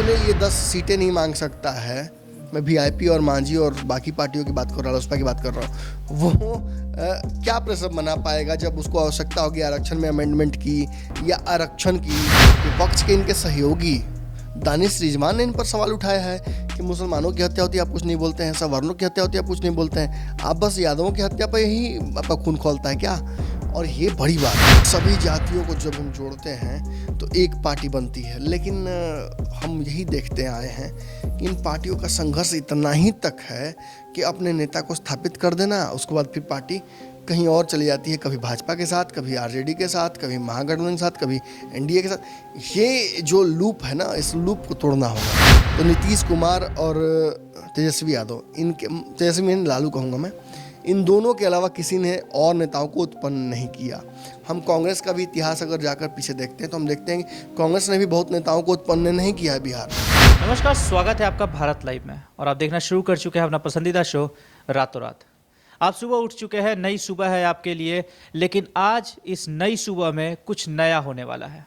अपने लिए 10 सीटें नहीं मांग सकता है। मैं वीआईपी और मांझी और बाकी पार्टियों की बात कर रहा हूँ, रालोसपा की बात कर रहा हूँ। वो क्या प्रेशर बना पाएगा जब उसको आवश्यकता होगी आरक्षण में अमेंडमेंट की या आरक्षण की। विपक्ष के इनके सहयोगी दानिश रिजवान ने इन पर सवाल उठाया है कि मुसलमानों की हत्या होती है आप कुछ नहीं बोलते हैं, सवर्णों की हत्या होती है आप कुछ नहीं बोलते हैं, आप बस यादवों की हत्या पर ही आपका खून खौलता है क्या। और ये बड़ी बात है, सभी जातियों को जब हम जोड़ते हैं तो एक पार्टी बनती है। लेकिन हम यही देखते आए हैं कि इन पार्टियों का संघर्ष इतना ही तक है कि अपने नेता को स्थापित कर देना, उसके बाद फिर पार्टी कहीं और चली जाती है, कभी भाजपा के साथ, कभी आरजेडी के साथ, कभी महागठबंधन के साथ, कभी एनडीए के साथ। ये जो लूप है ना, इस लूप को तोड़ना होगा। तो नीतीश कुमार और तेजस्वी यादव, इनके तेजस्वी लालू कहूँगा मैं, इन दोनों के अलावा किसी ने और नेताओं को उत्पन्न नहीं किया। हम कांग्रेस का भी इतिहास अगर जाकर पीछे देखते हैं तो हम देखते हैं कि कांग्रेस ने भी बहुत नेताओं को उत्पन्न नहीं किया है बिहार में। नमस्कार, स्वागत है आपका भारत लाइव में और आप देखना शुरू कर चुके हैं अपना पसंदीदा शो रातों रात। आप सुबह उठ चुके हैं, नई सुबह है आपके लिए, लेकिन आज इस नई सुबह में कुछ नया होने वाला है।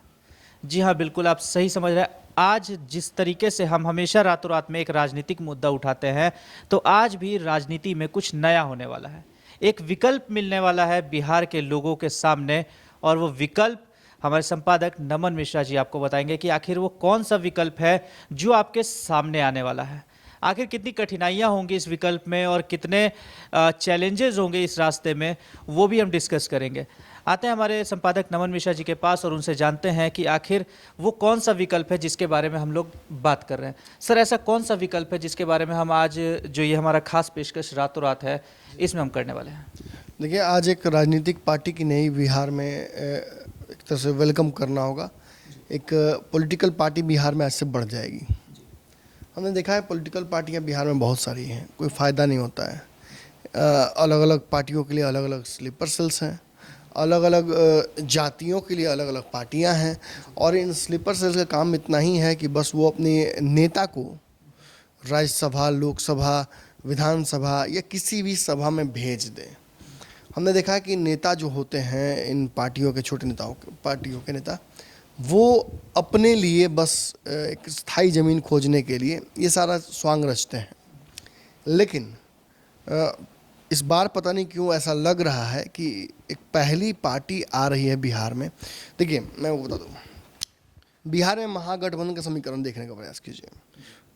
जी हाँ, बिल्कुल आप सही समझ रहे हैं। आज जिस तरीके से हम हमेशा रातों रात में एक राजनीतिक मुद्दा उठाते हैं, तो आज भी राजनीति में कुछ नया होने वाला है। एक विकल्प मिलने वाला है बिहार के लोगों के सामने, और वो विकल्प हमारे संपादक नमन मिश्रा जी आपको बताएंगे कि आखिर वो कौन सा विकल्प है जो आपके सामने आने वाला है। आखिर कितनी कठिनाइयाँ होंगी इस विकल्प में और कितने चैलेंजेस होंगे इस रास्ते में, वो भी हम डिस्कस करेंगे। आते हैं हमारे संपादक नमन मिश्रा जी के पास और उनसे जानते हैं कि आखिर वो कौन सा विकल्प है जिसके बारे में हम लोग बात कर रहे हैं। सर, ऐसा कौन सा विकल्प है जिसके बारे में हम आज जो ये हमारा खास पेशकश रातों रात है इसमें हम करने वाले हैं? देखिए, आज एक राजनीतिक पार्टी की नई बिहार में एक तरह से वेलकम करना होगा। एक पॉलिटिकल पार्टी बिहार में आज से बढ़ जाएगी। हमने देखा है पॉलिटिकल पार्टियां बिहार में बहुत सारी हैं, कोई फ़ायदा नहीं होता है। अलग अलग पार्टियों के लिए अलग अलग स्लीपर सेल्स हैं, अलग अलग जातियों के लिए अलग अलग पार्टियां हैं, और इन स्लीपर सेल्स का काम इतना ही है कि बस वो अपने नेता को राज्यसभा, लोकसभा, विधानसभा या किसी भी सभा में भेज दें। हमने देखा है कि नेता जो होते हैं इन पार्टियों के, छोटे नेताओं के, पार्टियों के नेता, वो अपने लिए बस एक स्थायी ज़मीन खोजने के लिए ये सारा स्वांग रचते हैं। लेकिन इस बार पता नहीं क्यों ऐसा लग रहा है कि एक पहली पार्टी आ रही है बिहार में। देखिए, मैं वो बता दूँ, बिहार में महागठबंधन का समीकरण देखने का प्रयास कीजिए।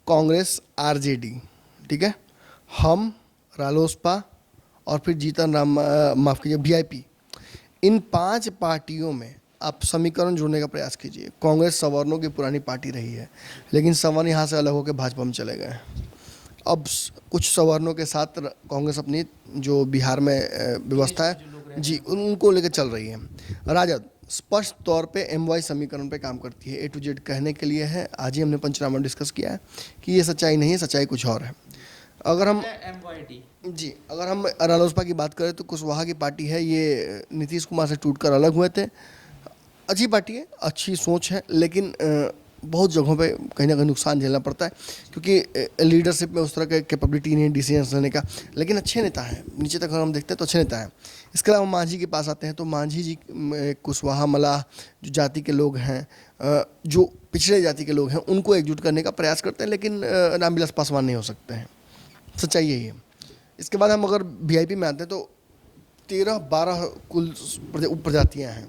कांग्रेस, आरजेडी, ठीक है, हम, रालोसपा और फिर जीतन राम, माफ़ कीजिए, वीआईपी, इन 5 पार्टियों में आप समीकरण जोड़ने का प्रयास कीजिए। कांग्रेस सवर्णों की पुरानी पार्टी रही है, लेकिन सवर्ण यहाँ से अलग होकर भाजपा में चले गए। अब कुछ सवर्णों के साथ कांग्रेस अपनी जो बिहार में व्यवस्था है जी, उनको लेकर चल रही है। राजद स्पष्ट तौर पे MY समीकरण पे काम करती है। A to Z कहने के लिए है। आज ही हमने पंचनामा में डिस्कस किया है कि ये सच्चाई नहीं है, सच्चाई कुछ और है। अगर हम जी, अगर हम रालोसपा की बात करें तो कुशवाहा की पार्टी है, ये नीतीश कुमार से टूटकर अलग हुए थे। अच्छी पार्टी है, अच्छी सोच है, लेकिन बहुत जगहों पे कहीं ना कहीं नुकसान झेलना पड़ता है क्योंकि लीडरशिप में उस तरह का कैपेबिलिटी नहीं है डिसीजन लेने का। लेकिन अच्छे नेता हैं, नीचे तक अगर हम देखते हैं तो अच्छे नेता हैं। इसके अलावा मांझी के पास आते हैं तो मांझी जी, कुशवाहा, मलाह जो जाति के लोग हैं, जो पिछड़े जाति के लोग हैं, उनको एकजुट करने का प्रयास करते हैं, लेकिन रामविलास पासवान नहीं हो सकते हैं। सच्चाई यही है। इसके बाद हम अगर वीआईपी में आते हैं तो 13-12 कुल प्रजातियाँ हैं।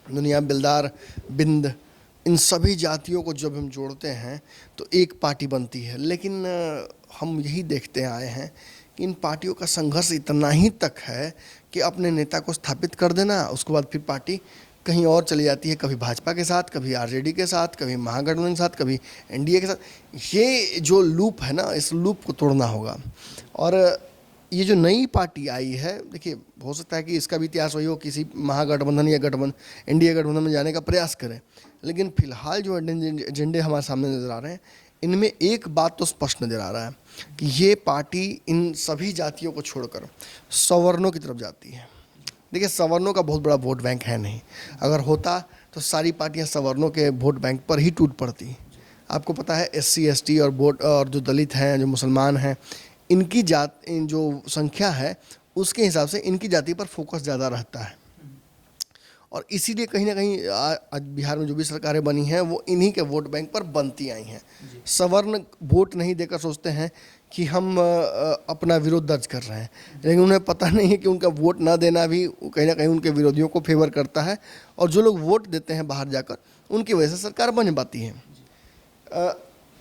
दुनिया, बिलदार, बिंद, इन सभी जातियों को जब हम जोड़ते हैं तो एक पार्टी बनती है। लेकिन हम यही देखते आए हैं कि इन पार्टियों का संघर्ष इतना ही तक है कि अपने नेता को स्थापित कर देना, उसके बाद फिर पार्टी कहीं और चली जाती है, कभी भाजपा के साथ, कभी आरजेडी के साथ, कभी महागठबंधन के साथ, कभी एनडीए के साथ। ये जो लूप है ना, इस लूप को तोड़ना होगा। और ये जो नई पार्टी आई है, देखिए, हो सकता है कि इसका भी इतिहास वही हो, किसी महागठबंधन या गठबंधन, एनडीए गठबंधन में जाने का प्रयास करें। लेकिन फिलहाल जो एजेंडे हमारे सामने नज़र आ रहे हैं, इनमें एक बात तो स्पष्ट नज़र आ रहा है कि ये पार्टी इन सभी जातियों को छोड़कर सवर्णों की तरफ जाती है। देखिए, सवर्णों का बहुत बड़ा वोट बैंक है नहीं। अगर होता तो सारी पार्टियां सवर्णों के वोट बैंक पर ही टूट पड़ती। आपको पता है SC ST और जो दलित हैं, जो मुसलमान हैं, इनकी जो संख्या है उसके हिसाब से इनकी जाति पर फोकस ज़्यादा रहता है। और इसीलिए कहीं ना कहीं आज बिहार में जो भी सरकारें बनी हैं वो इन्हीं के वोट बैंक पर बनती आई हैं। सवर्ण वोट नहीं देकर सोचते हैं कि हम अपना विरोध दर्ज कर रहे हैं, लेकिन उन्हें पता नहीं है कि उनका वोट ना देना भी कहीं ना कहीं उनके विरोधियों को फेवर करता है, और जो लोग वोट देते हैं बाहर जाकर उनकी वजह से सरकार बन पाती है।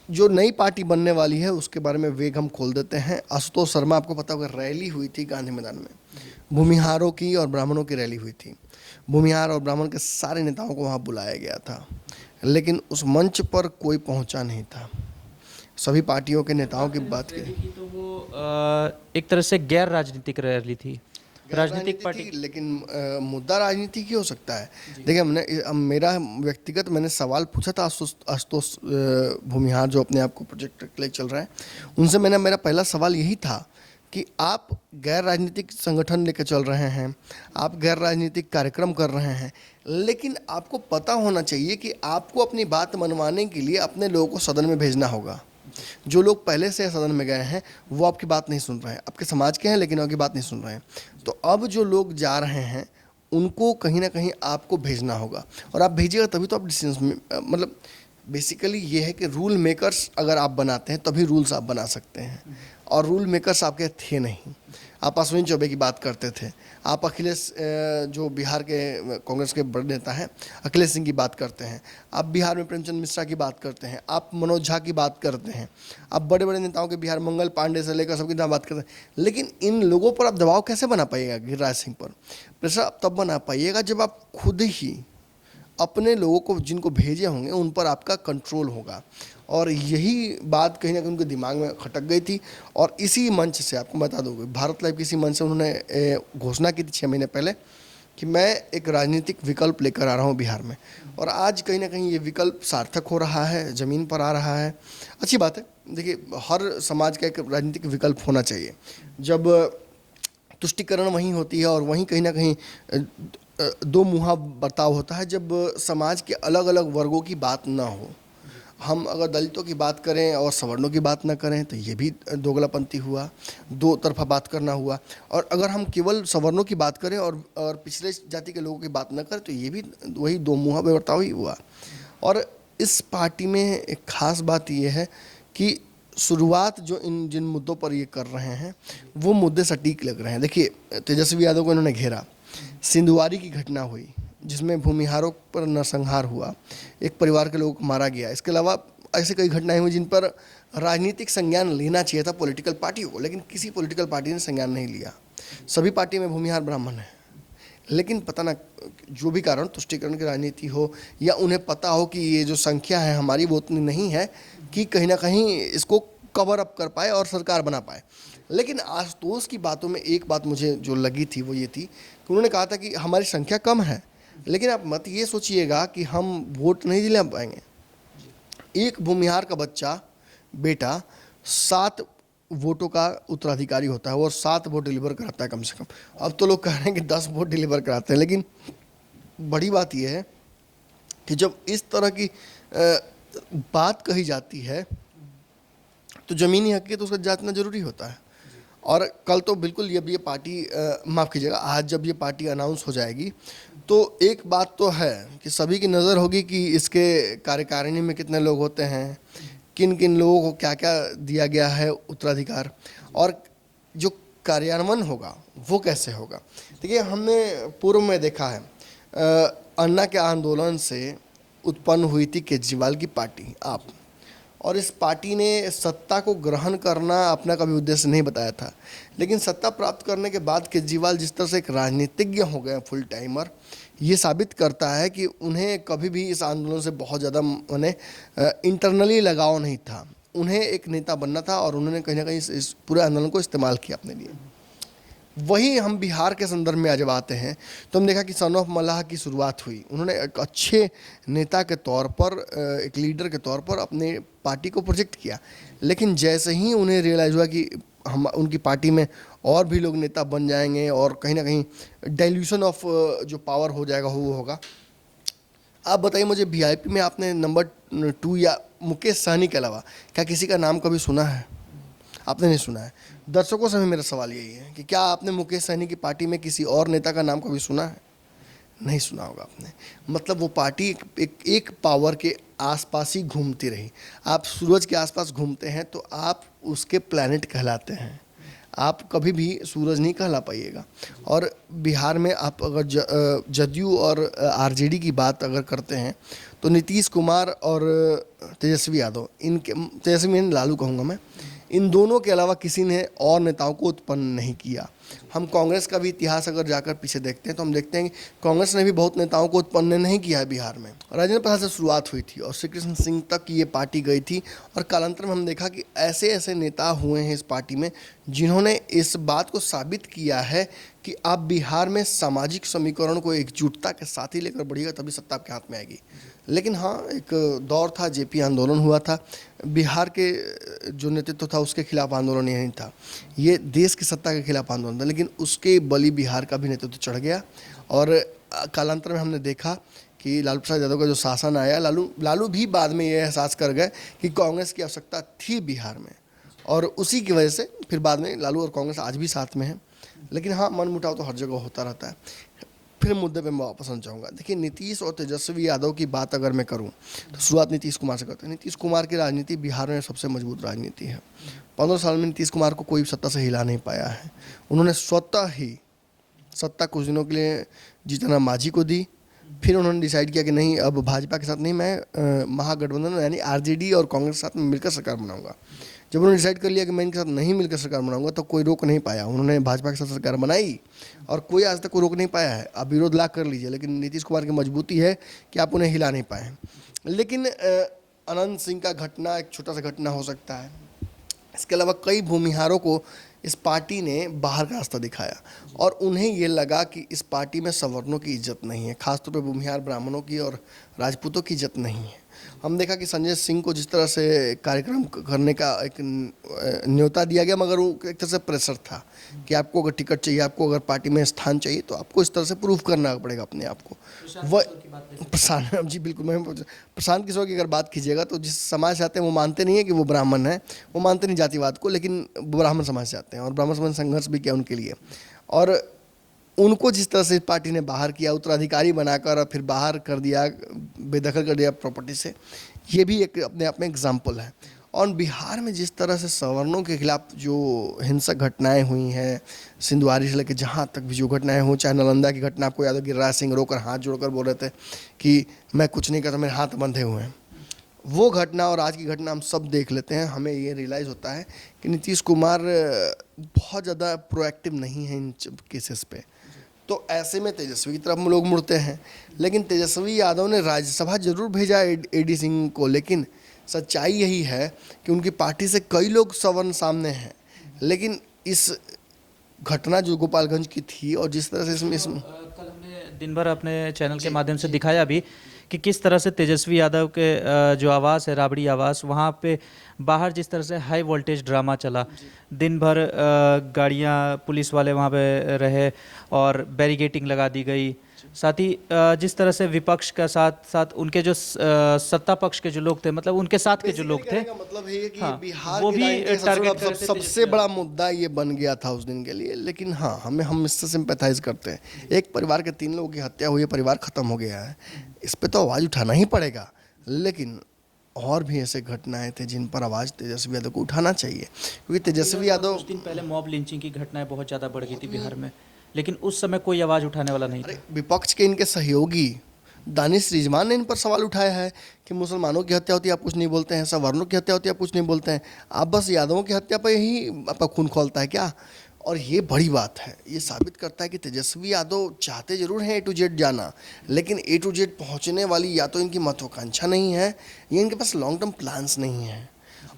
जो नई पार्टी बनने वाली है उसके बारे में वेग हम खोल देते हैं। आशुतोष शर्मा, आपको पता होगा, रैली हुई थी गांधी मैदान में, भूमिहारों की और ब्राह्मणों की रैली हुई थी। भूमिहार और ब्राह्मण के सारे नेताओं को वहाँ बुलाया गया था, लेकिन उस मंच पर कोई पहुँचा नहीं था। सभी पार्टियों के नेताओं की बात की तो वो एक तरह से गैर राजनीतिक रैली थी, राजनीतिक पार्टी। लेकिन मुद्दा राजनीति की हो सकता है। देखिए, मेरा व्यक्तिगत मैंने सवाल पूछा था आशुतोष भूमिहार जो अपने आप को प्रोजेक्ट के लिए चल रहा है, उनसे मेरा पहला सवाल यही था कि आप गैर राजनीतिक संगठन लेकर चल रहे हैं, आप गैर राजनीतिक कार्यक्रम कर रहे हैं, लेकिन आपको पता होना चाहिए कि आपको अपनी बात मनवाने के लिए अपने लोगों को सदन में भेजना होगा। जो लोग पहले से सदन में गए हैं वो आपकी बात नहीं सुन रहे हैं, आपके समाज के हैं लेकिन आपकी बात नहीं सुन रहे हैं। तो अब जो लोग जा रहे हैं उनको कहीं ना कहीं आपको भेजना होगा, और आप भेजिएगा तभी तो आप डिसीजन, मतलब बेसिकली ये है कि रूल मेकर्स अगर आप बनाते हैं तभी रूल्स आप बना सकते हैं, और रूल मेकर्स आपके थे नहीं। आप अश्विनी चौबे की बात करते थे, आप अखिलेश जो बिहार के कांग्रेस के बड़े नेता हैं अखिलेश सिंह की बात करते हैं, आप बिहार में प्रेमचंद मिश्रा की बात करते हैं, आप मनोज झा की बात करते हैं, आप बड़े बड़े नेताओं के बिहार मंगल पांडे से लेकर सबकी बात करते हैं। लेकिन इन लोगों पर आप दबाव कैसे बना पाइएगा? गिरिराज सिंह पर प्रेशर आप तब बना पाइएगा जब आप खुद ही अपने लोगों को जिनको भेजे होंगे उन पर आपका कंट्रोल होगा, और यही बात कहीं ना कहीं उनके दिमाग में खटक गई थी। और इसी मंच से आपको बता दूँ, भारत लाइव किसी मंच से उन्होंने घोषणा की थी 6 महीने पहले कि मैं एक राजनीतिक विकल्प लेकर आ रहा हूँ बिहार में, और आज कहीं ना कहीं ये विकल्प सार्थक हो रहा है, ज़मीन पर आ रहा है। अच्छी बात है। देखिए, हर समाज का एक राजनीतिक विकल्प होना चाहिए। जब तुष्टिकरण वहीं होती है और वहीं कहीं ना कहीं दो मुहा बर्ताव होता है, जब समाज के अलग अलग वर्गों की बात ना हो। हम अगर दलितों की बात करें और सवर्णों की बात ना करें तो ये भी दोगलापंथी हुआ, दो तरफा बात करना हुआ। और अगर हम केवल सवर्णों की बात करें और पिछले जाति के लोगों की बात ना करें तो ये भी वही दो मुहा बर्ताव ही हुआ। और इस पार्टी में एक खास बात ये है कि शुरुआत जो जिन मुद्दों पर ये कर रहे हैं वो मुद्दे सटीक लग रहे हैं। देखिए, तेजस्वी यादव को इन्होंने घेरा, सिंधुवारी की घटना हुई जिसमें भूमिहारों पर नरसंहार हुआ, एक परिवार के लोगों को मारा गया। इसके अलावा ऐसे कई घटनाएं हुई जिन पर राजनीतिक संज्ञान लेना चाहिए था पॉलिटिकल पार्टियों को, लेकिन किसी पॉलिटिकल पार्टी ने संज्ञान नहीं लिया। सभी पार्टी में भूमिहार ब्राह्मण है, लेकिन पता ना जो भी कारण, तुष्टिकरण की राजनीति हो या उन्हें पता हो कि ये जो संख्या है हमारी वो उतनी नहीं है कि कहीं ना कहीं इसको कवर अप कर पाए और सरकार बना पाए। लेकिन आशुतोष की बातों में एक बात मुझे जो लगी थी वो ये थी कि उन्होंने कहा था कि हमारी संख्या कम है, लेकिन आप मत ये सोचिएगा कि हम वोट नहीं दिला पाएंगे। एक भूमिहार का बच्चा, बेटा 7 वोटों का उत्तराधिकारी होता है और 7 वोट डिलीवर कराता है कम से कम। अब तो लोग कह रहे हैं कि 10 वोट डिलीवर कराते हैं, लेकिन बड़ी बात यह है कि जब इस तरह की बात कही जाती है तो ज़मीनी हक़ तो उसका जांचना जरूरी होता है। और कल तो बिल्कुल ये पार्टी माफ़ कीजिएगा, आज जब ये पार्टी अनाउंस हो जाएगी तो एक बात तो है कि सभी की नज़र होगी कि इसके कार्यकारिणी में कितने लोग होते हैं, किन किन लोगों को क्या क्या दिया गया है उत्तराधिकार, और जो कार्यान्वयन होगा वो कैसे होगा। देखिए, हमने पूर्व में देखा है अन्ना के आंदोलन से उत्पन्न हुई थी केजरीवाल की पार्टी आप, और इस पार्टी ने सत्ता को ग्रहण करना अपना कभी उद्देश्य नहीं बताया था, लेकिन सत्ता प्राप्त करने के बाद केजरीवाल जिस तरह से एक राजनीतिज्ञ हो गए, फुल टाइमर, ये साबित करता है कि उन्हें कभी भी इस आंदोलन से बहुत ज़्यादा उन्हें इंटरनली लगाव नहीं था। उन्हें एक नेता बनना था और उन्होंने कहीं ना कहीं इस पूरे आंदोलन को इस्तेमाल किया अपने लिए। वही हम बिहार के संदर्भ में जब आते हैं तो हम देखा कि सन ऑफ मल्लाह की शुरुआत हुई। उन्होंने एक अच्छे नेता के तौर पर, एक लीडर के तौर पर अपने पार्टी को प्रोजेक्ट किया, लेकिन जैसे ही उन्हें रियलाइज़ हुआ कि हम उनकी पार्टी में और भी लोग नेता बन जाएंगे और कहीं ना कहीं डाइल्यूशन ऑफ जो पावर हो जाएगा वो होगा। आप बताइए मुझे, वीआईपी में आपने नंबर 2 या मुकेश सहनी के अलावा क्या किसी का नाम कभी सुना है? आपने नहीं सुना है। दर्शकों से भी मेरा सवाल यही है कि क्या आपने मुकेश सहनी की पार्टी में किसी और नेता का नाम कभी सुना है? नहीं सुना होगा आपने। मतलब वो पार्टी एक पावर के आसपास ही घूमती रही। आप सूरज के आसपास घूमते हैं तो आप उसके प्लैनेट कहलाते हैं, आप कभी भी सूरज नहीं कहला पाइएगा। और बिहार में आप अगर जदयू और आरजेडी की बात अगर करते हैं तो नीतीश कुमार और तेजस्वी यादव, इनके तेजस्वी लालू कहूँगा मैं, इन दोनों के अलावा किसी ने और नेताओं को उत्पन्न नहीं किया। हम कांग्रेस का भी इतिहास अगर जाकर पीछे देखते हैं तो हम देखते हैं कि कांग्रेस ने भी बहुत नेताओं को उत्पन्न नहीं किया है बिहार में। राजेंद्र प्रसाद से शुरुआत हुई थी और श्री कृष्ण सिंह तक ये पार्टी गई थी, और कालांतर में हम देखा कि ऐसे ऐसे नेता हुए हैं इस पार्टी में जिन्होंने इस बात को साबित किया है कि आप बिहार में सामाजिक समीकरण को एकजुटता के साथ ही लेकर बढ़िएगा तभी सत्ता आपके हाथ में आएगी। लेकिन हाँ, एक दौर था, जेपी आंदोलन हुआ था, बिहार के जो नेतृत्व था उसके खिलाफ आंदोलन नहीं था, ये देश की सत्ता के खिलाफ आंदोलन था, लेकिन उसके बली बिहार का भी नेतृत्व चढ़ गया। और कालांतर में हमने देखा कि लालू प्रसाद यादव का जो शासन आया, लालू भी बाद में ये एहसास कर गए कि कांग्रेस की आवश्यकता थी बिहार में, और उसी की वजह से फिर बाद में लालू और कांग्रेस आज भी साथ में हैं। लेकिन हाँ, मन मुटाव तो हर जगह होता रहता है। फिर मुद्दे पे मैं वापस आना चाहूँगा। देखिए, नीतीश और तेजस्वी यादव की बात अगर मैं करूँ तो शुरुआत नीतीश कुमार से करते हैं। नीतीश कुमार की राजनीति बिहार में सबसे मजबूत राजनीति है। 15 साल में नीतीश कुमार को कोई सत्ता से हिला नहीं पाया है। उन्होंने स्वतः ही सत्ता कुछ दिनों के लिए जीतन मांझी को दी, फिर उन्होंने डिसाइड किया कि नहीं, अब भाजपा के साथ नहीं, मैं महागठबंधन यानी आरजेडी और कांग्रेस के साथ में मिलकर सरकार बनाऊंगा। जब उन्होंने डिसाइड कर लिया कि मैं इनके साथ नहीं मिलकर सरकार बनाऊंगा तो कोई रोक नहीं पाया। उन्होंने भाजपा के साथ सरकार बनाई और कोई आज तक कोई रोक नहीं पाया है। आप विरोध ला कर लीजिए, लेकिन नीतीश कुमार की मजबूती है कि आप उन्हें हिला नहीं पाए। लेकिन अनंत सिंह का घटना एक छोटा सा घटना हो सकता है। इसके अलावा कई भूमिहारों को इस पार्टी ने बाहर का रास्ता दिखाया और उन्हें ये लगा कि इस पार्टी में सवर्णों की इज्जत नहीं है, खासतौर पे भूमिहार ब्राह्मणों की और राजपूतों की इज्जत नहीं है। हम देखा कि संजय सिंह को जिस तरह से कार्यक्रम करने का एक न्योता दिया गया, मगर वो एक तरह से प्रेशर था कि आपको अगर टिकट चाहिए, आपको अगर पार्टी में स्थान चाहिए तो आपको इस तरह से प्रूव करना पड़ेगा अपने आप को। वह प्रशांत जी, बिल्कुल, मैं प्रशांत किशोर की अगर बात कीजिएगा तो जिस समाज से आते हैं वो मानते नहीं है कि वो ब्राह्मण है, वो मानते नहीं जातिवाद को, लेकिन वो ब्राह्मण समाज से आते हैं और ब्राह्मण समाज संघर्ष भी किया उनके लिए। और उनको जिस तरह से पार्टी ने बाहर किया, उत्तराधिकारी बनाकर और फिर बाहर कर दिया, बेदखल कर दिया प्रॉपर्टी से, ये भी एक अपने आप में एग्जाम्पल है। और बिहार में जिस तरह से सवर्णों के खिलाफ जो हिंसक घटनाएं हुई हैं, सिंधुआरी से लेकर जहाँ तक भी जो घटनाएं हुई, चाहे नालंदा की घटना, आपको याद है गिरिराज सिंह रोकर हाथ जोड़कर बोल रहे थे कि मैं कुछ नहीं करता, मेरे हाथ बंधे हुए हैं, वो घटना और आज की घटना हम सब देख लेते हैं। हमें ये रियलाइज़ होता है कि नीतीश कुमार बहुत ज़्यादा प्रोएक्टिव नहीं है इन केसेस पे। तो ऐसे में तेजस्वी की तरफ लोग मुड़ते हैं। लेकिन तेजस्वी यादव ने राज्यसभा जरूर भेजा एडी सिंह को, लेकिन सच्चाई यही है कि उनकी पार्टी से कई लोग सवर्ण सामने हैं। लेकिन इस घटना जो गोपालगंज की थी और जिस तरह से इसमें कल हमने दिन भर अपने चैनल के माध्यम से दिखाया भी कि किस तरह से तेजस्वी यादव के जो आवास है, राबड़ी आवास, वहाँ पे बाहर जिस तरह से हाई वोल्टेज ड्रामा चला, दिन भर गाड़ियाँ, पुलिस वाले वहाँ पे रहे और बैरिकेटिंग लगा दी गई। साथ ही जिस तरह से विपक्ष का साथ उनके जो सत्ता पक्ष के जो लोग थे, मतलब उनके साथ के जो लोग थे, मतलब है कि हाँ, बिहार वो की भी राजनीति टारगेट कर रहे थे सबसे बड़ा मुद्दा ये बन गया था उस दिन के लिए। लेकिन हाँ, हम इससे सिंपैथाइज करते हैं। एक परिवार के 3 लोगों की हत्या हुई है, परिवार खत्म हो गया है, इस पे तो आवाज़ उठाना ही पड़ेगा। लेकिन और भी ऐसे घटनाएं थे जिन पर आवाज़ तेजस्वी यादव को उठाना चाहिए, क्योंकि तेजस्वी यादव कुछ दिन पहले मॉब लिंचिंग की घटनाएं बहुत ज़्यादा बढ़ गई थी बिहार में, लेकिन उस समय कोई आवाज़ उठाने वाला नहीं था। विपक्ष के इनके सहयोगी दानिश रिजवान ने इन पर सवाल उठाया है कि मुसलमानों की हत्या होती है आप कुछ नहीं बोलते हैं, सवर्णों की हत्या होती है आप कुछ नहीं बोलते हैं, आप बस यादवों की हत्या पर ही आपका खून खौलता है क्या। और ये बड़ी बात है, ये साबित करता है कि तेजस्वी यादव चाहते जरूर हैं A to Z जाना, लेकिन A to Z पहुँचने वाली या तो इनकी महत्वाकांक्षा नहीं है या इनके पास लॉन्ग टर्म प्लान्स नहीं है।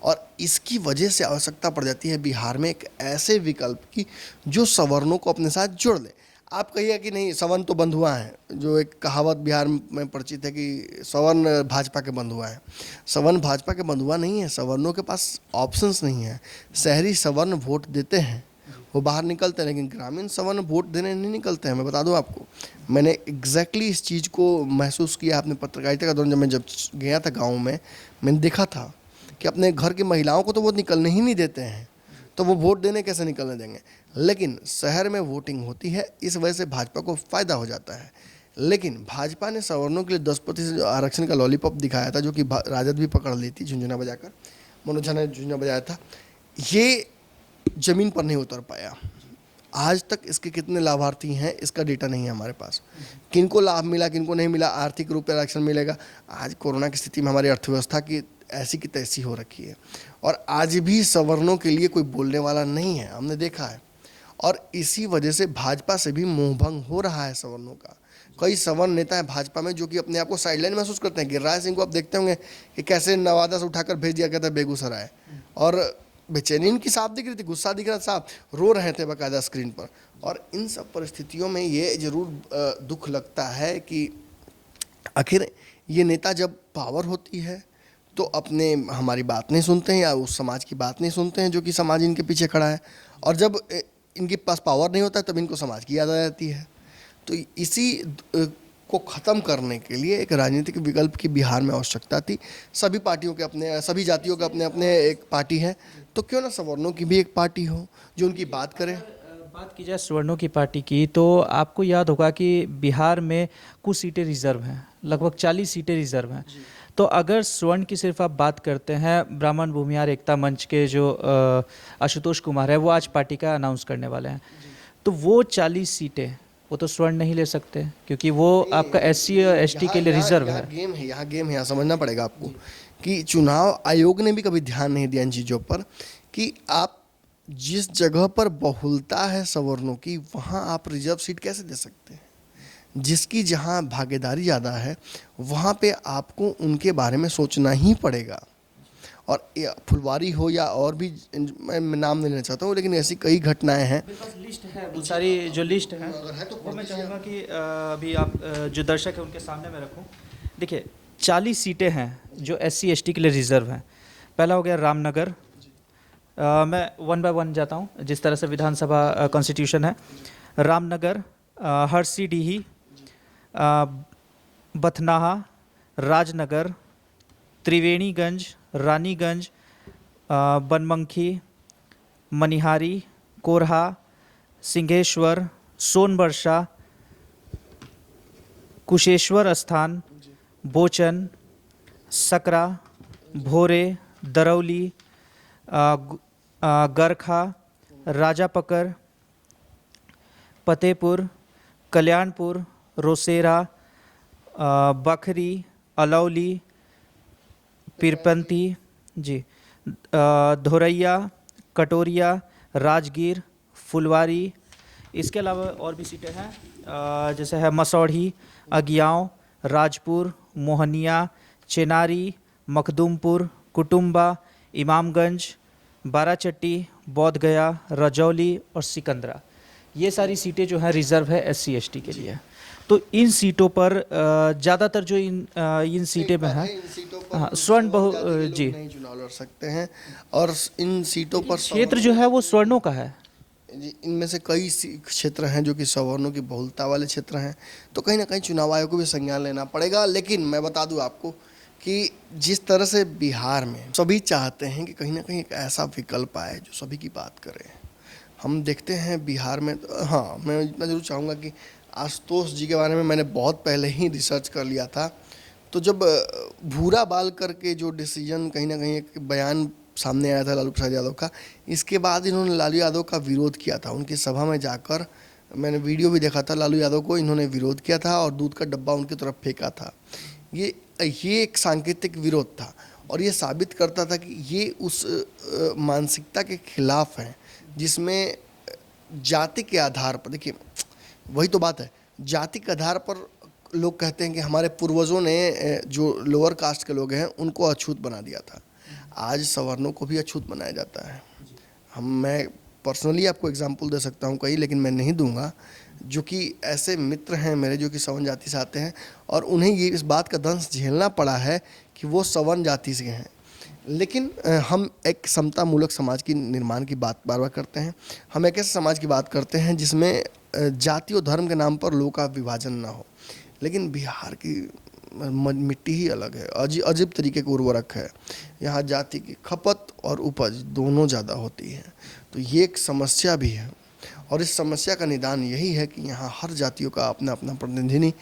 और इसकी वजह से आवश्यकता पड़ जाती है बिहार में एक ऐसे विकल्प की जो सवर्णों को अपने साथ जोड़ ले। आप कहिए कि नहीं, सवर्ण तो बंधुआ हैं, जो एक कहावत बिहार में परिचित है कि सवर्ण भाजपा के बंधुआ हैं। सवर्ण भाजपा के बंधुआ नहीं है, सवर्णों के पास ऑप्शंस नहीं है। शहरी सवर्ण वोट देते हैं, वो बाहर निकलते हैं, लेकिन ग्रामीण सवर्ण वोट देने नहीं निकलते हैं। मैं बता दूं आपको, मैंने एग्जैक्टली इस चीज़ को महसूस किया अपने पत्रकारिता के दौरान। जब गया था गाँव में, मैंने देखा था कि अपने घर की महिलाओं को तो वो निकलने ही नहीं देते हैं, तो वो वोट देने कैसे निकलने देंगे। लेकिन शहर में वोटिंग होती है, इस वजह से भाजपा को फ़ायदा हो जाता है। लेकिन भाजपा ने सवर्णों के लिए 10% आरक्षण का लॉलीपॉप दिखाया था, जो कि राजद भी पकड़ ली थी झुंझुना बजाकर, मनोज झा ने झुंझुना बजाया था, ये जमीन पर नहीं उतर पाया। आज तक इसके कितने लाभार्थी हैं इसका डेटा नहीं है हमारे पास, किनको लाभ मिला किनको नहीं मिला, आर्थिक रूप से आरक्षण मिलेगा। आज कोरोना की स्थिति में हमारी अर्थव्यवस्था की ऐसी की तैसी हो रखी है और आज भी सवर्णों के लिए कोई बोलने वाला नहीं है, हमने देखा है। और इसी वजह से भाजपा से भी मोहभंग हो रहा है सवर्णों का। कई सवर्ण नेता हैं भाजपा में जो कि अपने आप को साइडलाइन महसूस करते हैं। गिरिराज सिंह को आप देखते होंगे कि कैसे नवादा से उठाकर भेज दिया गया था बेगूसराय, और बेचैनी इनकी साफ दिख रही थी, गुस्सा दिख रहा था साफ, रो रहे थे बाकायदा स्क्रीन पर। और इन सब परिस्थितियों में ये जरूर दुख लगता है कि आखिर ये नेता जब पावर होती है तो अपने हमारी बात नहीं सुनते हैं या उस समाज की बात नहीं सुनते हैं जो कि समाज इनके पीछे खड़ा है, और जब इनके पास पावर नहीं होता तब इनको समाज की याद आ जाती है। तो इसी को ख़त्म करने के लिए एक राजनीतिक विकल्प की बिहार में आवश्यकता थी। सभी पार्टियों के अपने, सभी जातियों के अपने अपने एक पार्टी है, तो क्यों ना सवर्णों की भी एक पार्टी हो जो उनकी बात करे। बात की जाए सवर्णों की पार्टी की, तो आपको याद होगा कि बिहार में कुछ सीटें रिजर्व हैं, लगभग 40 सीटें रिजर्व हैं। तो अगर स्वर्ण की सिर्फ आप बात करते हैं, ब्राह्मण भूमिहार एकता मंच के जो आशुतोष कुमार है वो आज पार्टी का अनाउंस करने वाले हैं, तो वो 40 सीटें वो तो स्वर्ण नहीं ले सकते क्योंकि वो आपका SC और ST के लिए रिजर्व है। यहाँ गेम है, यहाँ समझना पड़ेगा आपको कि चुनाव आयोग ने भी कभी ध्यान नहीं दिया इन चीज़ों पर कि आप जिस जगह पर बहुलता है सवर्णों की वहाँ आप रिजर्व सीट कैसे दे सकते हैं। जिसकी जहाँ भागीदारी ज़्यादा है वहाँ पे आपको उनके बारे में सोचना ही पड़ेगा। और फुलवारी हो या और भी, मैं नाम नहीं लेना चाहता हूँ, लेकिन ऐसी कई घटनाएं हैं। लिस्ट है वो सारी, जो लिस्ट है वो मैं चाहूँगा कि अभी आप जो दर्शक है उनके सामने में रखूँ। देखिए 40 सीटें हैं जो SC ST के लिए रिजर्व हैं। पहला हो गया रामनगर, मैं 1 बाय 1 जाता हूँ जिस तरह से विधानसभा कॉन्स्टिट्यूशन है। रामनगर, हरसीडीही, बथनाहा, राजनगर, त्रिवेणीगंज, रानीगंज, बनमनखी, मनिहारी, कोरहा, सिंहेश्वर, सोनबरसा, कुशेश्वर स्थान, बोचन, सकरा, भोरे, दरौली, गरखा, राजापकर, फतेहपुर, कल्याणपुर, रोसेरा, बखरी, अलौली, पीरपंती जी, धोरैया, कटोरिया, राजगीर, फुलवारी। इसके अलावा और भी सीटें हैं जैसे है मसौढ़ी, अगियाँव, राजपुर, मोहनिया, चेनारी, मखदूमपुर, कुटुम्बा, इमामगंज, बाराचट्टी, बोधगया, रजौली और सिकंदरा। ये सारी सीटें जो हैं रिजर्व है SC ST के लिए। तो इन सीटों पर ज़्यादातर जो इन सीटें में है, हाँ, स्वर्ण बहु जी नहीं चुनाव लड़ सकते हैं, और इन सीटों पर क्षेत्र जो है वो स्वर्णों का है। इनमें से कई क्षेत्र हैं जो कि सवर्णों की बहुलता वाले क्षेत्र हैं, तो कहीं ना कहीं चुनाव आयोग को भी संज्ञान लेना पड़ेगा। लेकिन मैं बता दूं आपको कि जिस तरह से बिहार में सभी चाहते हैं कि कहीं ना कहीं एक ऐसा विकल्प आए जो सभी की बात करे। हम देखते हैं बिहार में, हाँ मैं इतना जरूर चाहूँगा कि आशुतोष जी के बारे में मैंने बहुत पहले ही रिसर्च कर लिया था। तो जब भूरा बाल करके जो डिसीजन कहीं ना कहीं एक बयान सामने आया था लालू प्रसाद यादव का, इसके बाद इन्होंने लालू यादव का विरोध किया था। उनकी सभा में जाकर मैंने वीडियो भी देखा था, लालू यादव को इन्होंने विरोध किया था और दूध का डब्बा उनकी तरफ फेंका था। ये एक सांकेतिक विरोध था और ये साबित करता था कि ये उस मानसिकता के खिलाफ है जिसमें जाति के आधार पर, देखिए वही तो बात है, जाति के आधार पर लोग कहते हैं कि हमारे पूर्वजों ने जो लोअर कास्ट के लोग हैं उनको अछूत बना दिया था। आज सवर्णों को भी अछूत बनाया जाता है। मैं पर्सनली आपको एग्जांपल दे सकता हूँ कई, लेकिन मैं नहीं दूंगा, जो कि ऐसे मित्र हैं मेरे जो कि सवर्ण जाति से आते हैं और उन्हें ये इस बात का दंश झेलना पड़ा है कि वो सवर्ण जाति से हैं। लेकिन हम एक समतामूलक समाज की निर्माण की बात बार बार करते हैं। हम एक ऐसे समाज की बात करते हैं जिसमें जाति और धर्म के नाम पर लोगों का विभाजन ना हो। लेकिन बिहार की मिट्टी ही अलग है, अजीब तरीके के उर्वरक है। यहाँ जाति की खपत और उपज दोनों ज़्यादा होती है, तो ये एक समस्या भी है। और इस समस्या का निदान यही है कि यहाँ हर जातियों का अपना अपना प्रतिनिधि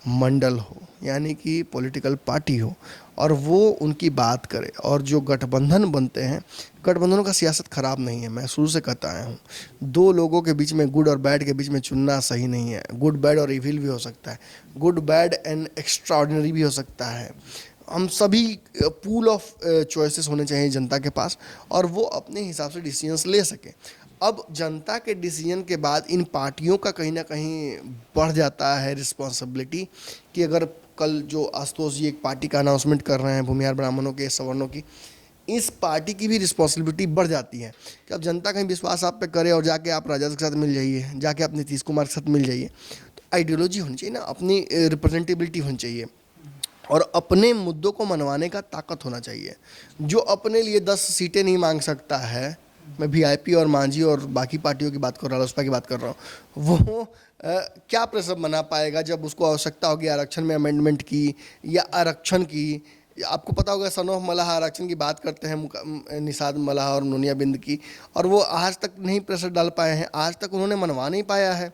मंडल हो, यानी कि पॉलिटिकल पार्टी हो, और वो उनकी बात करे। और जो गठबंधन बनते हैं, गठबंधनों का सियासत खराब नहीं है, मैं शुरू से कहता आया हूँ। दो लोगों के बीच में, गुड और बैड के बीच में चुनना सही नहीं है। गुड बैड और इविल भी हो सकता है, गुड बैड एंड एक्स्ट्राऑर्डिनरी भी हो सकता है। हम सभी पूल ऑफ चॉइसेस होने चाहिए जनता के पास, और वो अपने हिसाब से डिसीजंस ले सकें। अब जनता के डिसीजन के बाद इन पार्टियों का कहीं ना कहीं बढ़ जाता है रिस्पॉन्सिबिलिटी, कि अगर कल जो आशुतोष जी एक पार्टी का अनाउंसमेंट कर रहे हैं भूमिहार ब्राह्मणों के, सवर्णों की, इस पार्टी की भी रिस्पॉन्सिबिलिटी बढ़ जाती है कि अब जनता कहीं विश्वास आप पे करे और जाके आप राजद के साथ मिल जाइए, जाके आप नीतीश कुमार के साथ मिल जाइए। तो आइडियोलॉजी होनी चाहिए ना, अपनी रिप्रेजेंटेबिलिटी होनी चाहिए, और अपने मुद्दों को मनवाने का ताकत होना चाहिए। जो अपने लिए 10 सीटें नहीं मांग सकता है, मैं वीआईपी और मांझी और बाकी पार्टियों की बात कर रहा हूँ, रालोसपा की बात कर रहा हूँ, वो क्या प्रेशर बना पाएगा जब उसको आवश्यकता होगी आरक्षण में अमेंडमेंट की या आरक्षण की। आपको पता होगा सन ऑफ मलाह आरक्षण की बात करते हैं निषाद मलाह और नोनिया बिंद की, और वो आज तक नहीं प्रेशर डाल पाए हैं, आज तक उन्होंने मनवा नहीं पाया है।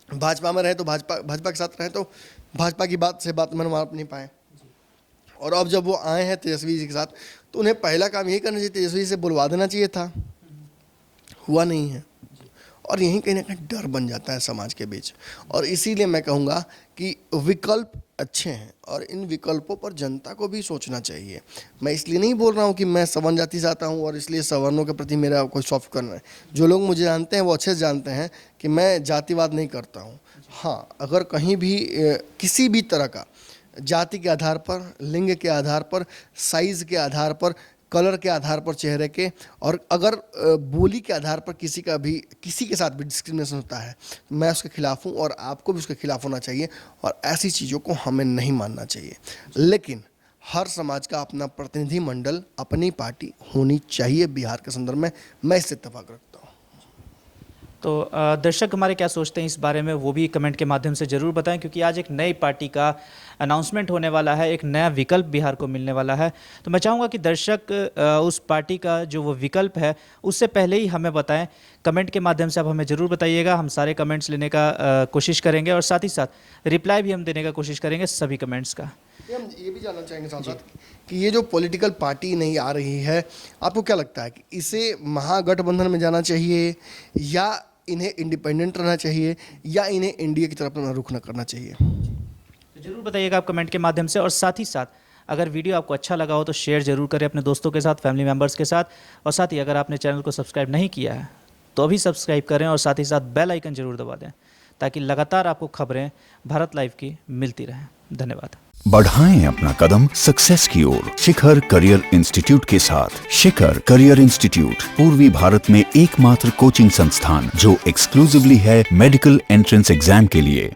भाजपा में रहे तो भाजपा के साथ रहे तो भाजपा की बात से बात मनवा नहीं पाए, और अब जब वो आए हैं तेजस्वी जी के साथ, तो उन्हें पहला काम यही करना चाहिए, तेजस्वी से बुलवा देना चाहिए था, हुआ नहीं है। और यहीं कहीं ना कहीं डर बन जाता है समाज के बीच। और इसीलिए मैं कहूँगा कि विकल्प अच्छे हैं, और इन विकल्पों पर जनता को भी सोचना चाहिए। मैं इसलिए नहीं बोल रहा हूँ कि मैं सवर्ण जाति से आता हूँ और इसलिए सवर्णों के प्रति मेरा कोई सॉफ्ट करना है। जो लोग मुझे जानते हैं वो अच्छे से जानते हैं कि मैं जातिवाद नहीं करता हूँ। हाँ, अगर कहीं भी किसी भी तरह का जाति के आधार पर, लिंग के आधार पर, साइज़ के आधार पर, कलर के आधार पर चेहरे के, और अगर बोली के आधार पर किसी के साथ भी डिस्क्रिमिनेशन होता है, मैं उसके खिलाफ हूँ, और आपको भी उसके खिलाफ होना चाहिए, और ऐसी चीज़ों को हमें नहीं मानना चाहिए। लेकिन हर समाज का अपना प्रतिनिधि मंडल, अपनी पार्टी होनी चाहिए बिहार के संदर्भ में, मैं इससे इत्तेफाक रखता हूँ। तो दर्शक हमारे क्या सोचते हैं इस बारे में, वो भी कमेंट के माध्यम से ज़रूर बताएं, क्योंकि आज एक नई पार्टी का अनाउंसमेंट होने वाला है, एक नया विकल्प बिहार को मिलने वाला है। तो मैं चाहूँगा कि दर्शक उस पार्टी का जो वो विकल्प है उससे पहले ही हमें बताएं। कमेंट के माध्यम से आप हमें ज़रूर बताइएगा, हम सारे कमेंट्स लेने का कोशिश करेंगे, और साथ ही साथ रिप्लाई भी हम देने का कोशिश करेंगे सभी कमेंट्स का। हम ये भी जानना चाहेंगे साथ साथ कि ये जो पॉलिटिकल पार्टी नहीं आ रही है, आपको क्या लगता है कि इसे महागठबंधन में जाना चाहिए, या इन्हें इंडिपेंडेंट रहना चाहिए, या इन्हें एनडीए की तरफ अपना रुख न करना चाहिए? तो जरूर बताइएगा आप कमेंट के माध्यम से। और साथ ही साथ अगर वीडियो आपको अच्छा लगा हो तो शेयर जरूर करें अपने दोस्तों के साथ, फैमिली मेम्बर्स के साथ, और साथ ही अगर आपने चैनल को सब्सक्राइब नहीं किया है तो अभी सब्सक्राइब करें, और साथ ही साथ बेल आइकन जरूर दबा दें, ताकि लगातार आपको खबरें भारत लाइव की मिलती रहें। धन्यवाद। बढ़ाएं अपना कदम सक्सेस की ओर शिखर करियर इंस्टीट्यूट के साथ। शिखर करियर इंस्टीट्यूट पूर्वी भारत में एकमात्र कोचिंग संस्थान जो एक्सक्लूसिवली है मेडिकल एंट्रेंस एग्जाम के लिए।